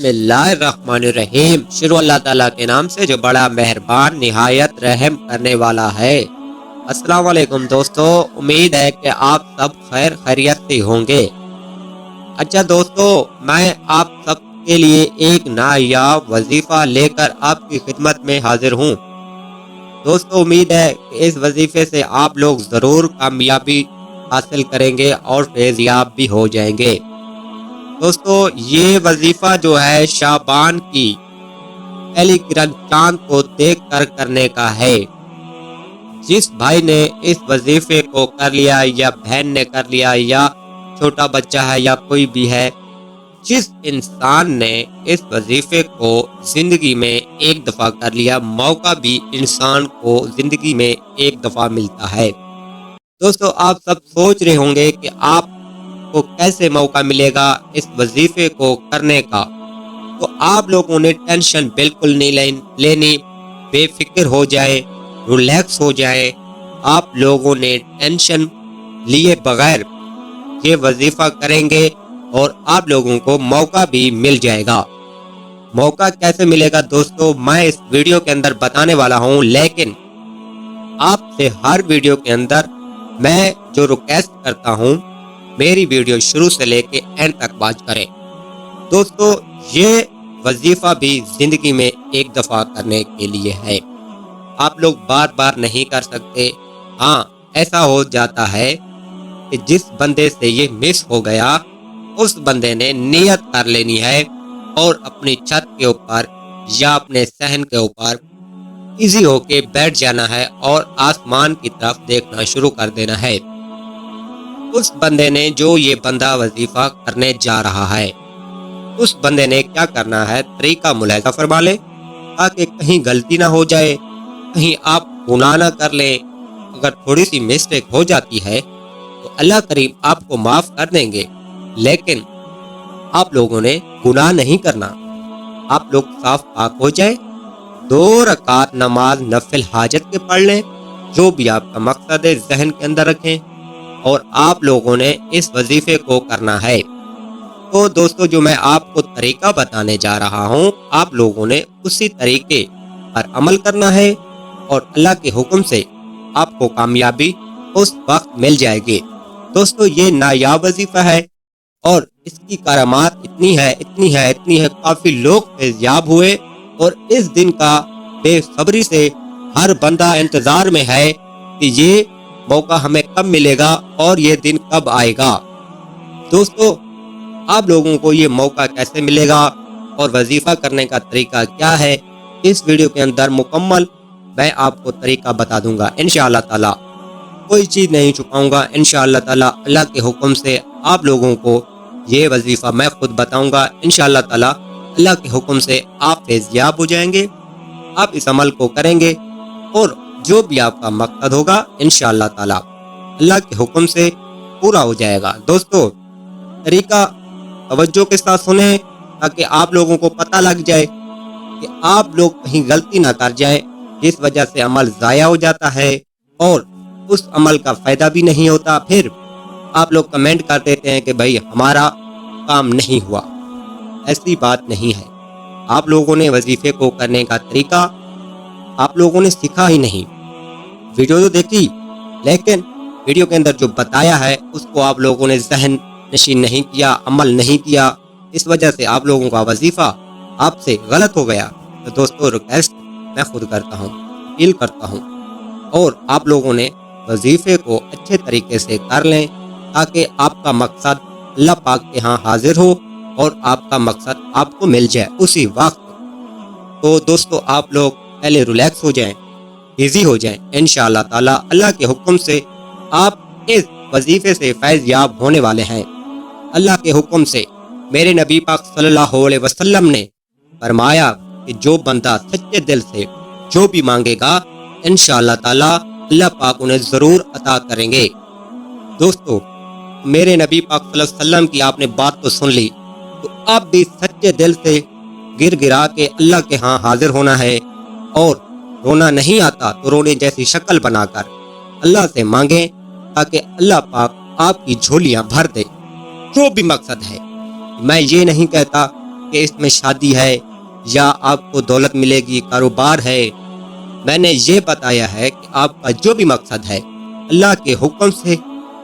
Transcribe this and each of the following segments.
بسم اللہ الرحمن الرحیم۔ شروع اللہ تعالیٰ کے نام سے جو بڑا مہربان نہایت رحم کرنے والا ہے۔ السلام علیکم دوستو، امید ہے کہ آپ سب خیر خیریت سے ہوں گے۔ اچھا دوستو، میں آپ سب کے لیے ایک نایاب وظیفہ لے کر آپ کی خدمت میں حاضر ہوں۔ دوستو، امید ہے کہ اس وظیفے سے آپ لوگ ضرور کامیابی حاصل کریں گے اور فیضیاب بھی ہو جائیں گے۔ دوستو، یہ وظیفہ جو ہے شعبان کی پہلی کرن چاند کو دیکھ کر کرنے کا ہے۔ جس بھائی نے اس وظیفے کو کر لیا یا بہن نے کر لیا یا چھوٹا بچہ ہے یا کوئی بھی ہے، جس انسان نے اس وظیفے کو زندگی میں ایک دفعہ کر لیا، موقع بھی انسان کو زندگی میں ایک دفعہ ملتا ہے۔ دوستو، آپ سب سوچ رہے ہوں گے کہ آپ کو کیسے موقع ملے گا اس وظیفے کو کرنے کا، تو آپ لوگوں نے ٹینشن بالکل نہیں لینی، بے فکر ہو جائے، ریلیکس ہو جائے۔ آپ لوگوں نے ٹینشن لیے بغیر یہ وظیفہ کریں گے اور آپ لوگوں کو موقع بھی مل جائے گا۔ موقع کیسے ملے گا دوستو، میں اس ویڈیو کے اندر بتانے والا ہوں، لیکن آپ سے ہر ویڈیو کے اندر میں جو ریکویسٹ کرتا ہوں، میری ویڈیو شروع سے لے کے اینڈ تک واچ کریں۔ دوستو، یہ وظیفہ بھی زندگی میں ایک دفعہ کرنے کے لیے ہے، آپ لوگ بار بار نہیں کر سکتے۔ ہاں، ایسا ہو جاتا ہے کہ جس بندے سے یہ مس ہو گیا، اس بندے نے نیت کر لینی ہے اور اپنی چھت کے اوپر یا اپنے صحن کے اوپر ایزی ہو کے بیٹھ جانا ہے اور آسمان کی طرف دیکھنا شروع کر دینا ہے۔ اس بندے نے جو یہ بندہ وظیفہ کرنے جا رہا ہے، اس بندے نے کیا کرنا ہے، طریقہ ملاحظہ فرما لے تاکہ کہیں غلطی نہ ہو جائے، کہیں آپ گناہ نہ کر لیں۔ اگر تھوڑی سی مسٹیک ہو جاتی ہے تو اللہ کریم آپ کو معاف کر دیں گے، لیکن آپ لوگوں نے گناہ نہیں کرنا۔ آپ لوگ صاف پاک ہو جائے، 2 رکعت نماز نفل حاجت کے پڑھ لیں، جو بھی آپ کا مقصد ہے ذہن کے اندر رکھیں، اور آپ لوگوں نے اس وظیفے کو کرنا ہے۔ تو دوستو، جو میں آپ کو طریقہ بتانے جا رہا ہوں، آپ لوگوں نے اسی طریقے پر عمل کرنا ہے اور اللہ کے حکم سے آپ کو کامیابی اس وقت مل جائے گی۔ دوستو، یہ نایاب وظیفہ ہے اور اس کی کرامات اتنی ہے، کافی لوگ فیضیاب ہوئے، اور اس دن کا بے صبری سے ہر بندہ انتظار میں ہے کہ یہ موقع ہمیں کب ملے گا اور یہ دن کب آئے گا۔ دوستو، آپ لوگوں کو یہ موقع کیسے ملے گا اور وظیفہ کرنے کا طریقہ کیا ہے، اس ویڈیو کے اندر مکمل میں آپ کو طریقہ بتا دوں گا انشاءاللہ تعالی۔ کوئی چیز نہیں چھپاؤں گا انشاءاللہ تعالی۔ اللہ کے حکم سے آپ لوگوں کو یہ وظیفہ میں خود بتاؤں گا انشاءاللہ تعالی۔ اللہ کے حکم سے آپ فیضیاب ہو جائیں گے، آپ اس عمل کو کریں گے اور جو بھی آپ کا مقصد ہوگا انشاءاللہ تعالی اللہ کے حکم سے پورا ہو جائے گا۔ دوستو، طریقہ توجہ کے ساتھ سنیں تاکہ آپ لوگوں کو پتہ لگ جائے کہ آپ لوگ کہیں غلطی نہ کر جائیں، جس وجہ سے عمل ضائع ہو جاتا ہے اور اس عمل کا فائدہ بھی نہیں ہوتا۔ پھر آپ لوگ کمنٹ کر دیتے ہیں کہ بھائی ہمارا کام نہیں ہوا۔ ایسی بات نہیں ہے، آپ لوگوں نے وظیفے کو کرنے کا طریقہ آپ لوگوں نے سیکھا ہی نہیں۔ ویڈیو تو دیکھی، لیکن ویڈیو کے اندر جو بتایا ہے اس کو آپ لوگوں نے ذہن نشین نہیں کیا، عمل نہیں کیا، اس وجہ سے آپ لوگوں کا وظیفہ آپ سے غلط ہو گیا۔ تو دوستو، ریکویسٹ میں خود کرتا ہوں، اپیل کرتا ہوں، اور آپ لوگوں نے وظیفے کو اچھے طریقے سے کر لیں تاکہ آپ کا مقصد اللہ پاک کے ہاں حاضر ہو اور آپ کا مقصد آپ کو مل جائے اسی وقت۔ تو دوستو، آپ لوگ پہلے ریلیکس ہو جائیں، ایزی ہو جائیں، انشاءاللہ تعالی اللہ کے حکم سے آپ اس وظیفے سے فیض یاب ہونے والے ہیں۔ اللہ کے حکم سے میرے نبی پاک صلی اللہ علیہ وسلم نے فرمایا کہ جو بندہ سچے دل سے جو بھی مانگے گا انشاءاللہ تعالی اللہ پاک انہیں ضرور عطا کریں گے۔ دوستو، میرے نبی پاک صلی اللہ علیہ وسلم کی آپ نے بات تو سن لی، تو آپ بھی سچے دل سے گر گرا کے اللہ کے ہاں حاضر ہونا ہے، اور رونا نہیں آتا تو رونے جیسی شکل بنا کر اللہ سے مانگیں تاکہ اللہ پاک آپ کی جھولیاں بھر دے۔ جو بھی مقصد ہے، میں یہ نہیں کہتا کہ اس میں شادی ہے یا آپ کو دولت ملے گی، کاروبار ہے، میں نے یہ بتایا ہے کہ آپ کا جو بھی مقصد ہے اللہ کے حکم سے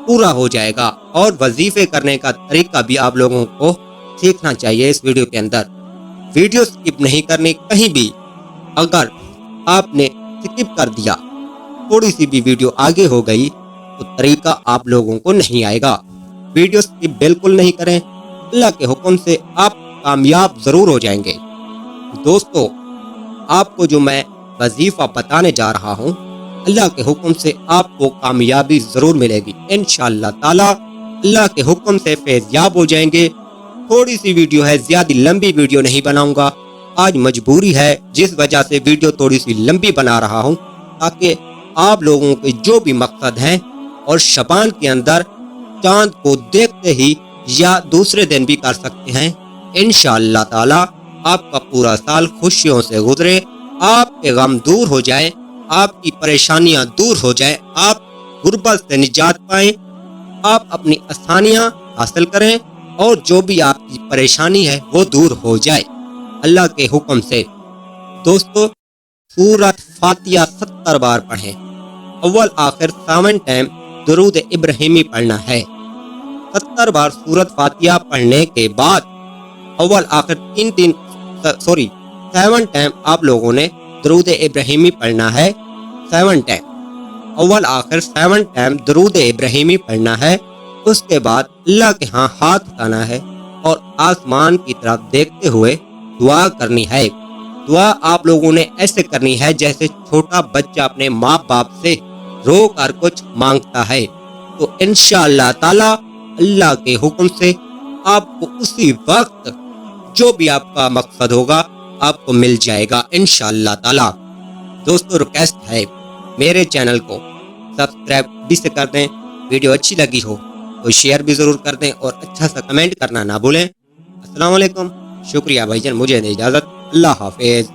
پورا ہو جائے گا۔ اور وظیفے کرنے کا طریقہ بھی آپ لوگوں کو سیکھنا چاہیے۔ اس ویڈیو کے اندر ویڈیو سکپ نہیں کرنی کہیں بھی۔ اگر آپ نے سکپ کر دیا، تھوڑی سی بھی ویڈیو آگے ہو گئی تو طریقہ آپ لوگوں کو نہیں آئے گا۔ ویڈیو سکپ بالکل نہیں کریں، اللہ کے حکم سے آپ کامیاب ضرور ہو جائیں گے۔ دوستو، آپ کو جو میں وظیفہ بتانے جا رہا ہوں، اللہ کے حکم سے آپ کو کامیابی ضرور ملے گی انشاءاللہ تعالی۔ اللہ کے حکم سے فیضیاب ہو جائیں گے۔ تھوڑی سی ویڈیو ہے، زیادہ لمبی ویڈیو نہیں بناؤں گا، آج مجبوری ہے جس وجہ سے ویڈیو تھوڑی سی لمبی بنا رہا ہوں، تاکہ آپ لوگوں کے جو بھی مقصد ہیں اور شبان کے اندر چاند کو دیکھتے ہی یا دوسرے دن بھی کر سکتے ہیں، انشاءاللہ تعالی آپ کا پورا سال خوشیوں سے گزرے، آپ کے غم دور ہو جائے، آپ کی پریشانیاں دور ہو جائیں، آپ غربت سے نجات پائیں، آپ اپنی آسانیاں حاصل کریں اور جو بھی آپ کی پریشانی ہے وہ دور ہو جائے اللہ کے حکم سے۔ دوستو، سورۃ فاتحہ 70 بار پڑھیں، اول آخر 7 ٹائم درود ابراہیمی پڑھنا ہے۔ 70 بار سورۃ فاتحہ پڑھنے کے بعد اول آخر 7 ٹائم آپ لوگوں نے درود ابراہیمی پڑھنا ہے۔ 7 ٹائم اول آخر 7 ٹائم درود ابراہیمی پڑھنا ہے۔ اس کے بعد اللہ کے ہاں ہاتھ اٹھانا ہے اور آسمان کی طرف دیکھتے ہوئے دعا کرنی ہے۔ دعا آپ لوگوں نے ایسے کرنی ہے جیسے چھوٹا بچہ اپنے ماں باپ سے رو کر کچھ مانگتا ہے، تو انشاءاللہ تعالی اللہ کے حکم سے آپ کو اسی وقت جو بھی آپ کا مقصد ہوگا آپ کو مل جائے گا انشاءاللہ تعالی۔ دوستو، ریکویسٹ ہے میرے چینل کو سبسکرائب بھی سے کر دیں، ویڈیو اچھی لگی ہو تو شیئر بھی ضرور کر دیں اور اچھا سا کمنٹ کرنا نہ بھولیں۔ السلام علیکم، شکریہ بھائی جان، مجھے دے اجازت، اللہ حافظ۔